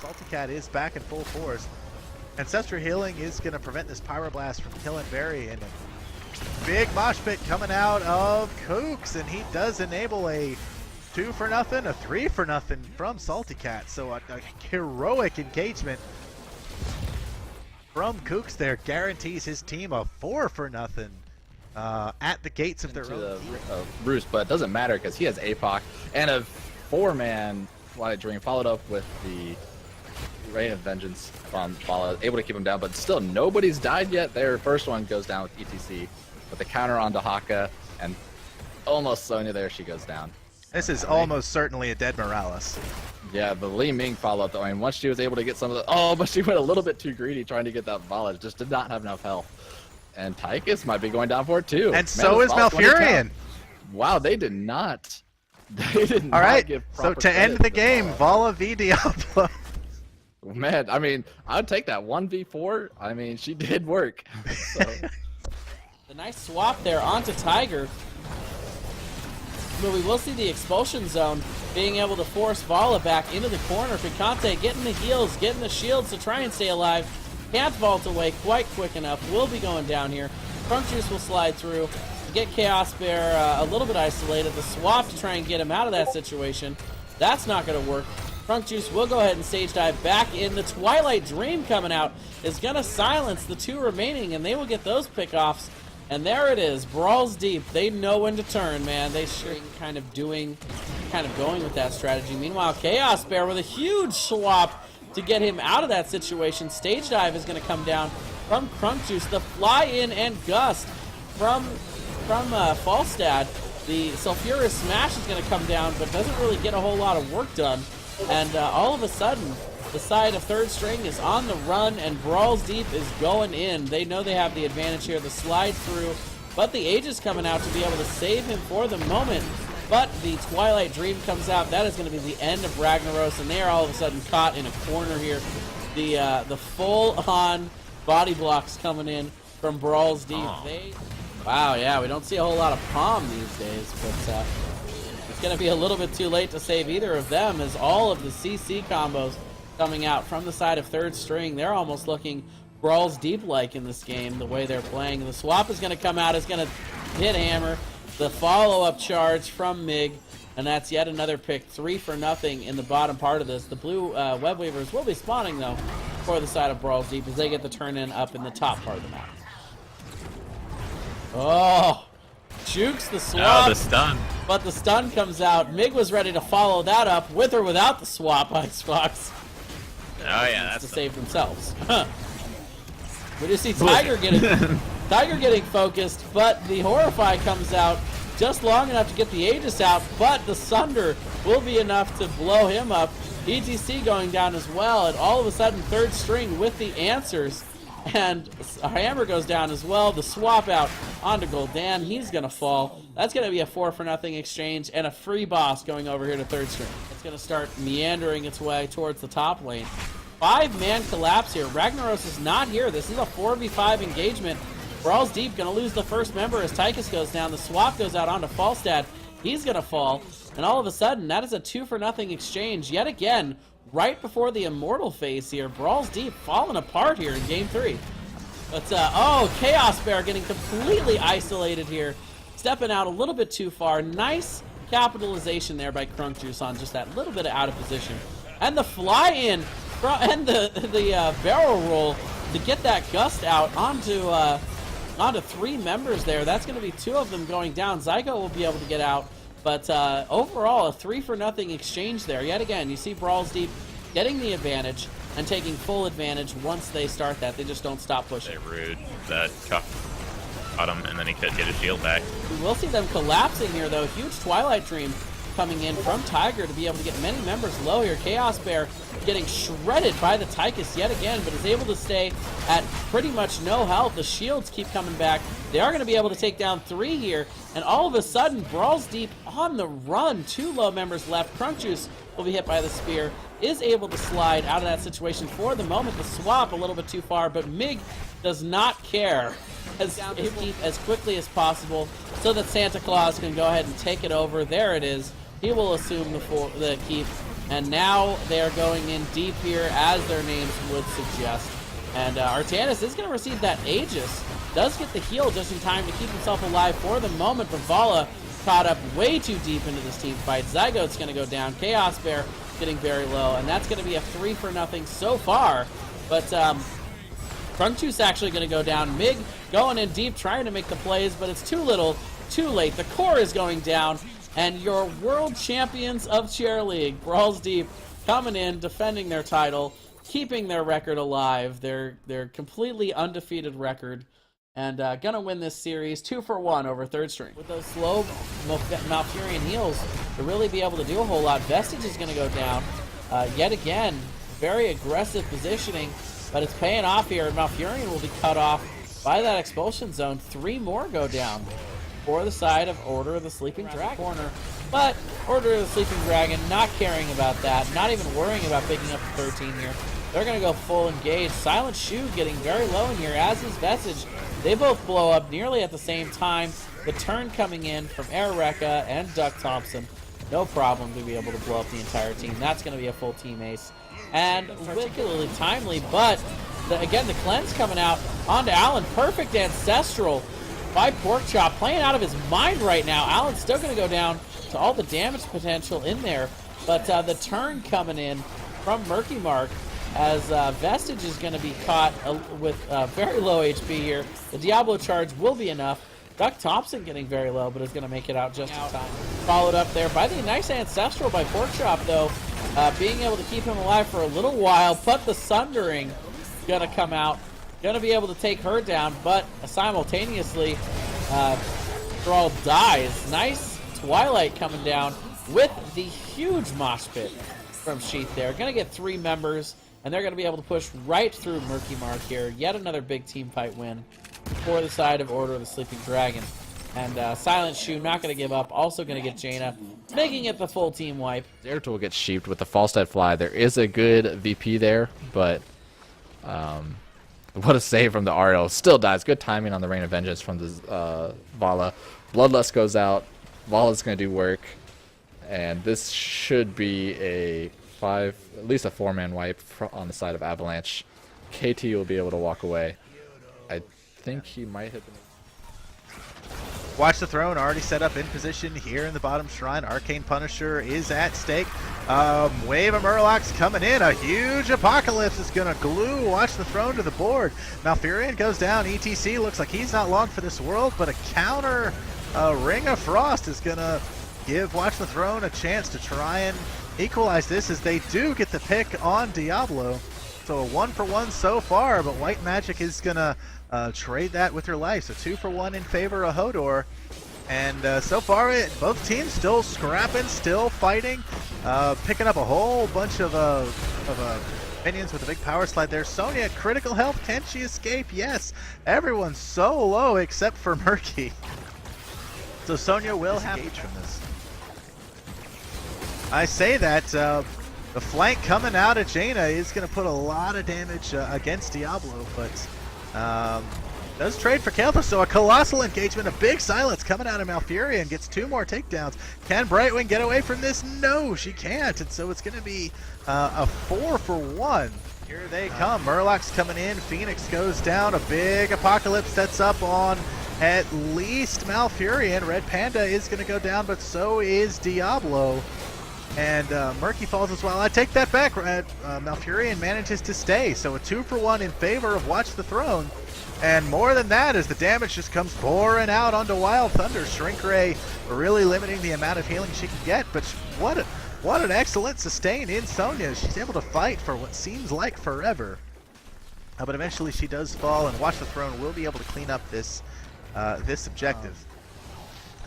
Salty Cat is back in full force. Ancestral Healing is going to prevent this Pyroblast from killing Barry, and a big mosh pit coming out of Kooks, and he does enable a 2 for nothing, a 3 for nothing from Salty Cat. So a heroic engagement from Kooks there guarantees his team a 4 for nothing at the gates of their own Roost, but it doesn't matter because he has APOC and a 4-man Twilight Dream followed up with the Rain of Vengeance from Follow, able to keep him down, but still nobody's died yet. Their first one goes down with ETC, with the counter onto Haka, and almost Sonya there, she goes down. This is almost certainly a dead Morales. Yeah, the Li Ming follow-up though, I mean, once she was able to get some of the, but she went a little bit too greedy trying to get that volley, just did not have enough health. And Tychus might be going down for it too. And so is Malfurion. Wow, they did not. They did not. All right, give so to end the game, Vala v Diablo. Man, I mean, I'd take that 1v4. I mean, she did work. So. The nice swap there onto Tiger. But we will see the expulsion zone being able to force Vala back into the corner. Picante getting the heals, getting the shields to try and stay alive. Can't vault away quite quick enough. Will be going down here. Crunk Juice will slide through. Get Chaos Bear a little bit isolated. The swap to try and get him out of that situation. That's not going to work. Crunk Juice will go ahead and stage dive back in. The Twilight Dream coming out is going to silence the 2 remaining, and they will get those pickoffs. And there it is, Brawls Deep. They know when to turn, man. They sure kind of going with that strategy. Meanwhile, Chaos Bear with a huge swap to get him out of that situation. Stage dive is going to come down from Crunk Juice. The fly in and gust from Falstad. The Sulfurous Smash is going to come down, but doesn't really get a whole lot of work done. And all of a sudden, the side of third string is on the run, and Brawls Deep is going in. They know they have the advantage here, the slide through, but the Aegis coming out to be able to save him for the moment. But the Twilight Dream comes out. That is going to be the end of Ragnaros, and they are all of a sudden caught in a corner here. The full-on body blocks coming in from Brawls Deep. Wow, yeah, we don't see a whole lot of Palm these days, but it's going to be a little bit too late to save either of them, as all of the CC combos coming out from the side of third string. They're almost looking Brawls Deep-like in this game, the way they're playing. The swap is going to come out. It's going to hit Hammer. The follow-up charge from Mig, and that's yet another pick. 3 for nothing in the bottom part of this. The blue Web Weavers will be spawning, though, for the side of Brawls Deep as they get the turn-in up in the top part of the map. Oh, jukes the swap. Oh, the stun. But the stun comes out. Mig was ready to follow that up with or without the swap, Icebox. Oh yeah, that's to save themselves. We just see Tiger getting focused, but the Horrify comes out just long enough to get the Aegis out, but the Sunder will be enough to blow him up. ETC going down as well, and all of a sudden third string with the answers, and Hammer goes down as well. The swap out onto Gul'dan, he's gonna fall. That's gonna be a 4 for nothing exchange, and a free boss going over here to third string. It's gonna start meandering its way towards the top lane. 5-man collapse here. Ragnaros is not here. This is a 4v5 engagement. Brawls Deep gonna lose the first member as Tychus goes down. The swap goes out onto Falstad. He's gonna fall, and all of a sudden that is a 2 for nothing exchange yet again. Right before the Immortal phase here, Brawls Deep falling apart here in Game 3. But, oh, Chaos Bear getting completely isolated here. Stepping out a little bit too far. Nice capitalization there by Crunk Juice on just that little bit out of position. And the fly-in and the barrel roll to get that gust out onto 3 members there. That's going to be 2 of them going down. Zygo will be able to get out. But overall, a 3 for nothing exchange there. Yet again, you see Brawls Deep getting the advantage and taking full advantage once they start that. They just don't stop pushing. They're rude. That Chuck caught him, and then he couldn't get his shield back. We will see them collapsing here, though. Huge Twilight Dream coming in from Tiger to be able to get many members low here. Chaos Bear getting shredded by the Tychus yet again, but is able to stay at pretty much no health. The shields keep coming back. They are going to be able to take down 3 here, and all of a sudden, Brawls Deep on the run. 2 low members left. Crunk Juice will be hit by the spear, is able to slide out of that situation for the moment. The swap a little bit too far, but Mig does not care. As Deep as quickly as possible so that Santa Claus can go ahead and take it over. There it is. He will assume the keep. And now they are going in deep here, as their names would suggest. And Artanis is going to receive that Aegis. Does get the heal just in time to keep himself alive for the moment, but Vala caught up way too deep into this team fight. Zygote's going to go down. Chaos Bear getting very low, and that's going to be a 3-for-0 so far. But Krungchu's actually going to go down. Mig going in deep, trying to make the plays, but it's too little, too late. The core is going down. And your world champions of Chair League, Brawls Deep, coming in, defending their title, keeping their record alive, their completely undefeated record, and gonna win this series 2-for-1 over third string. With those slow Malfurion heals to really be able to do a whole lot, Vestige is gonna go down. Yet again, very aggressive positioning, but it's paying off here, and Malfurion will be cut off by that expulsion zone. 3 more go down for the side of Order of the Sleeping Dragon corner. But Order of the Sleeping Dragon not caring about that, not even worrying about picking up the 13 here. They're going to go full engage. Silent Shoe getting very low in here, as is Vestige. They both blow up nearly at the same time. The turn coming in from Ereka and Duck Thompson. No problem to be able to blow up the entire team. That's going to be a full team ace. And particularly timely, but again, the cleanse coming out onto Allen. Perfect Ancestral by Porkchop, playing out of his mind right now. Allen's still going to go down to all the damage potential in there, but the turn coming in from Murky Mark, as Vestige is going to be caught with very low HP here. The Diablo charge will be enough. Duck Thompson getting very low, but is going to make it out just in time. Followed up there by the nice Ancestral by Porkchop, though, being able to keep him alive for a little while, but the Sundering going to come out. Going to be able to take her down, but simultaneously, Thrall dies. Nice Twilight coming down with the huge mosh pit from Sheath there. Going to get 3 members, and they're going to be able to push right through Murky Mark here. Yet another big team fight win for the side of Order of the Sleeping Dragon. And Silent Shoe not going to give up, also going to get Jaina, making it the full team wipe. Zeratul will get sheeped with the False Dead Fly. There is a good VP there, but what a save from the Ariel. Still dies. Good timing on the Rain of Vengeance from the Vala. Bloodlust goes out. Vala's going to do work. And this should be at least a 4-man wipe on the side of Avalanche. KT will be able to walk away. I think he might hit the... Watch the Throne already set up in position here in the bottom shrine. Arcane Punisher is at stake. Wave of Murlocs coming in. A huge Apocalypse is going to glue Watch the Throne to the board. Malfurion goes down. ETC looks like he's not long for this world, but a counter Ring of Frost is going to give Watch the Throne a chance to try and equalize this, as they do get the pick on Diablo. So a 1-for-1 so far, but White Magic is going to trade that with her life. So 2-for-1 in favor of Hodor. And so far, both teams still scrapping, still fighting, picking up a whole bunch of minions with a big power slide there. Sonya, critical health. Can she escape? Yes. Everyone's so low except for Murky. So Sonya will have engage from this. I say that the flank coming out of Jaina is going to put a lot of damage against Diablo, but does trade for Kael'thas, so a colossal engagement, a big silence coming out of Malfurion, gets 2 more takedowns. Can Brightwing get away from this? No, she can't, and so it's going to be a 4-for-1. Here they come, Murloc's coming in, Phoenix goes down, a big Apocalypse sets up on at least Malfurion. Red Panda is going to go down, but so is Diablo. And Murky falls as well. I take that back. Malfurion manages to stay. So a 2-for-1 in favor of Watch the Throne. And more than that, as the damage just comes pouring out onto Wild Thunder. Shrink Ray really limiting the amount of healing she can get. But what an excellent sustain in Sonya. She's able to fight for what seems like forever. But eventually she does fall, and Watch the Throne will be able to clean up this objective.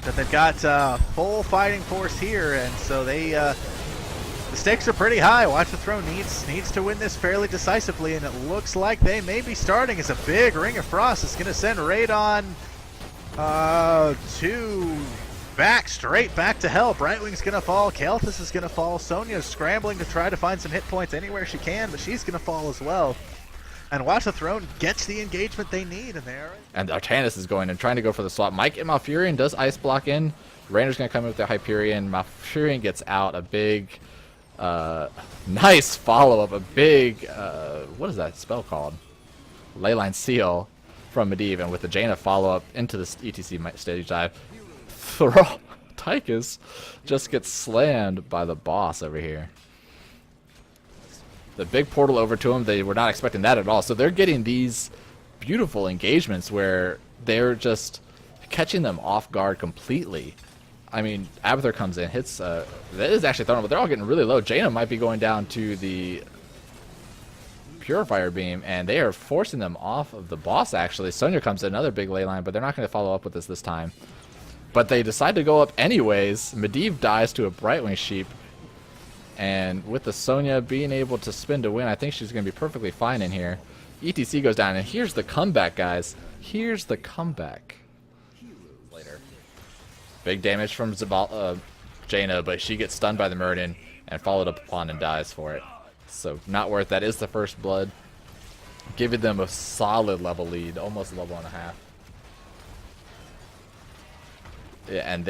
That they've got full fighting force here, and so they the stakes are pretty high. Watch the Throne needs to win this fairly decisively, and it looks like they may be starting as a big Ring of Frost is going to send Radon straight back to hell. Brightwing's going to fall. Kael'thas is going to fall. Sonya's scrambling to try to find some hit points anywhere she can, but she's going to fall as well. And Watch the Throne gets the engagement they need, and there. And Artanis is going and trying to go for the swap. Mike and Malfurion does ice block in. Rainer's going to come in with their Hyperion. Malfurion gets out a big Nice follow-up, a big, what is that spell called? Leyline Seal from Medivh, and with the Jaina follow-up into this ETC stage dive, Tychus just gets slammed by the boss over here. The big portal over to him, they were not expecting that at all, so they're getting these beautiful engagements where they're just catching them off guard completely. I mean, Abathur comes in, hits, that is actually thrown, but they're all getting really low. Jaina might be going down to the Purifier Beam, and they are forcing them off of the boss, actually. Sonya comes in, another big ley line, but they're not going to follow up with this time. But they decide to go up anyways. Medivh dies to a Brightwing Sheep, and with the Sonya being able to spin to win, I think she's going to be perfectly fine in here. ETC goes down, and here's the comeback, guys. Here's the comeback. Later. Big damage from Jaina, but she gets stunned by the Muradin and followed up upon and dies for it. So not worth that. Is the first blood. Giving them a solid level lead, almost a level and a half. Yeah, and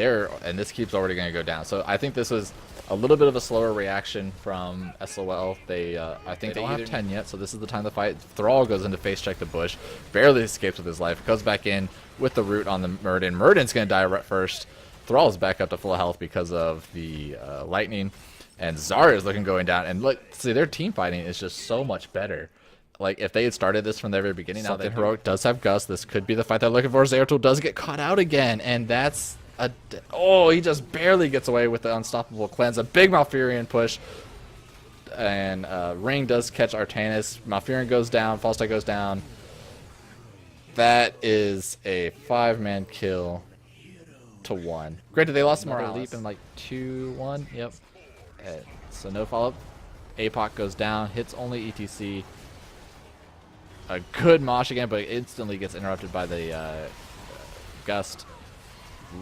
this keeps already going to go down. So I think this was a little bit of a slower reaction from SOL. I think they don't have 10 yet, so this is the time to fight. Thrall goes into face check the bush, barely escapes with his life, goes back in with the root on the Muradin. Muradin's going to die right first. Thrall is back up to full health because of the lightning, and Zarya is looking going down. And look, see, their team fighting is just so much better. Like, if they had started this from the very beginning, now that Heroic does have Gust, this could be the fight they're looking for. Zeratul does get caught out again, and that's he just barely gets away with the Unstoppable Cleanse. A big Malfurion push, and Ring does catch Artanis. Malfurion goes down, Falstad goes down. That is a 5-man kill to 1. Granted, they lost another leap in like 2-1. Yep. So no follow-up. APOC goes down, hits only ETC. A good mosh again, but instantly gets interrupted by the Gust.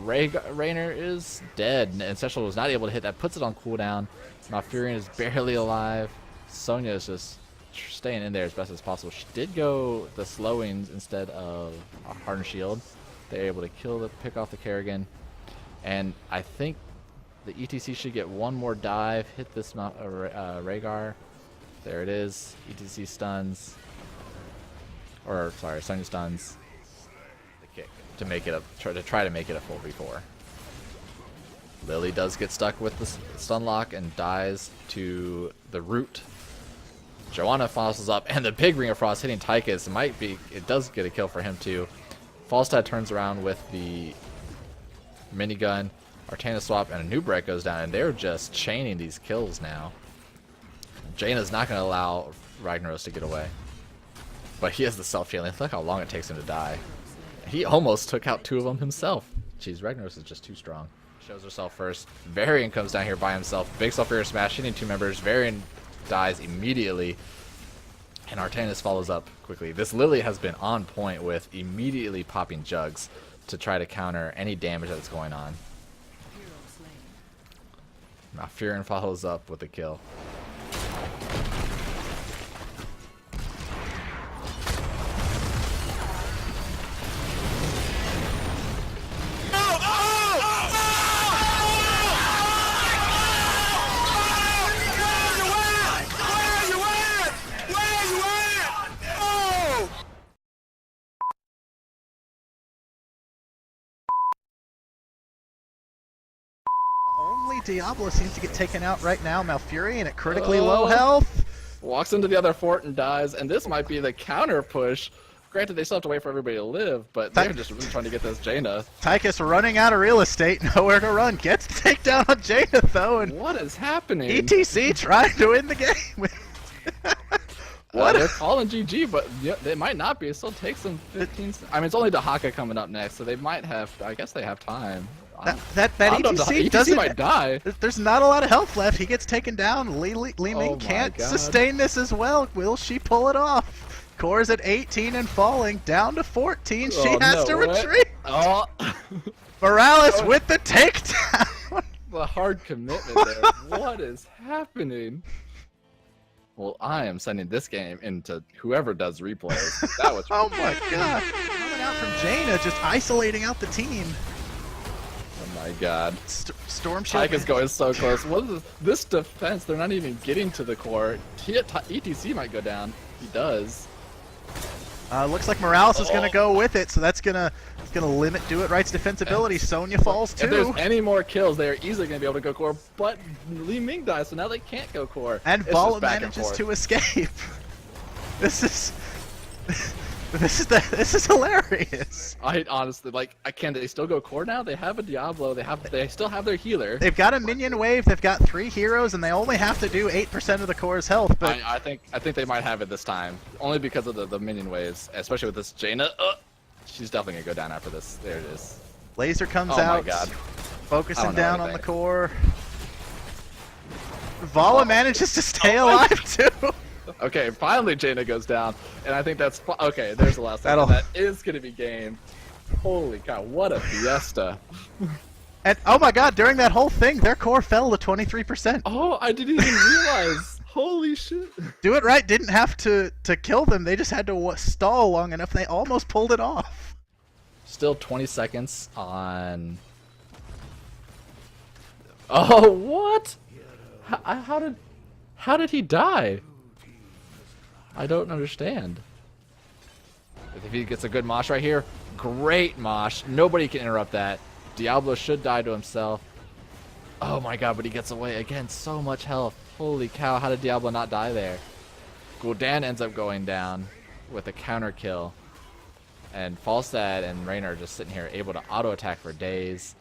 Raynor is dead, and Ancestral was not able to hit that. Puts it on cooldown. Malfurion is barely alive. Sonya is just staying in there as best as possible. She did go the slowings instead of a Hardened Shield. They're able to pick off the Kerrigan. And I think the ETC should get one more dive. Hit this Rhaegar. There it is. ETC stuns. Or, sorry, Sonya stuns. To make it try to make it a full V4. Lily does get stuck with the stun lock and dies to the root. Joanna follows up, and the big Ring of Frost hitting Tychus it does get a kill for him too. Falstad turns around with the minigun, Artana swap, and a new break goes down, and they're just chaining these kills now. Jaina's not going to allow Ragnaros to get away, but he has the self-healing. Look how long it takes him to die. He almost took out 2 of them himself. Jeez, Ragnaros is just too strong. Shows herself first. Varian comes down here by himself. Big Sulfurious Smash hitting 2 members. Varian dies immediately. And Artanis follows up quickly. This Lily has been on point with immediately popping jugs to try to counter any damage that's going on. Malfurion follows up with a kill. Only Diablo seems to get taken out right now. Malfurion at critically low health. Walks into the other fort and dies, and this might be the counter push. Granted, they still have to wait for everybody to live, but they're just really trying to get this Jaina. Tychus running out of real estate, nowhere to run. Gets the takedown on Jaina, though, and What is happening? ETC trying to win the game. What? They're calling GG, but yeah, they might not be. It still takes them 15. I mean, it's only Dahaka coming up next, so they might have. I guess they have time. That ETC doesn't. might die. There's not a lot of health left. He gets taken down. Li Ming can't God. sustain this as well. Will she pull it off? Core's at 18 and falling, down to 14. She has to retreat. Oh. Morales with the takedown. The hard commitment there. What is happening? Well, I am sending this game into whoever does replays. That was oh my god. Coming out from Jaina, just isolating out the team. my god. Storm Shield. Tyke is going so close. What is this defense? They're not even getting to the core. ETC might go down. He does. Looks like Morales is going to go with it, so that's gonna limit Do It Right's defensibility. Sonya falls too. If there's any more kills, they're easily going to be able to go core, but Li Ming dies, so now they can't go core. And It's Vala just back and manages forth. to escape. This is hilarious. I honestly can they still go core now? They have a Diablo. They still have their healer. They've got a minion wave. They've got 3 heroes, and they only have to do 8% of the core's health. But I think they might have it this time, only because of the minion waves, especially with this Jaina. She's definitely gonna go down after this. There it is. Laser comes Oh out, my god. I focusing don't know down on the anything. core. Vala manages to stay alive too. Okay, finally Jaina goes down, and I think that's okay. There's the last one. That is gonna be game. Holy cow! What a fiesta! And oh my god, during that whole thing, their core fell to 23%. Oh, I didn't even realize. Holy shit! Do It Right didn't have to kill them. They just had to stall long enough. They almost pulled it off. Still 20 seconds on. Oh, what? How did he die? I don't understand. If he gets a good mosh right here, great mosh. Nobody can interrupt that. Diablo should die to himself. Oh my god, but he gets away again. So much health. Holy cow, how did Diablo not die there? Gul'dan ends up going down with a counter kill. And Falstad and Raynor are just sitting here able to auto attack for days.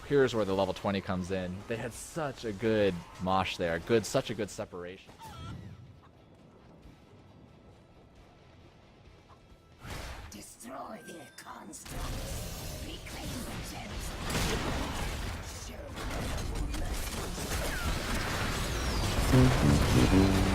Here's where the level 20 comes in. They had such a good mosh there. Such a good separation. Destroy their constructs. Reclaim the gems. Show them no mercy.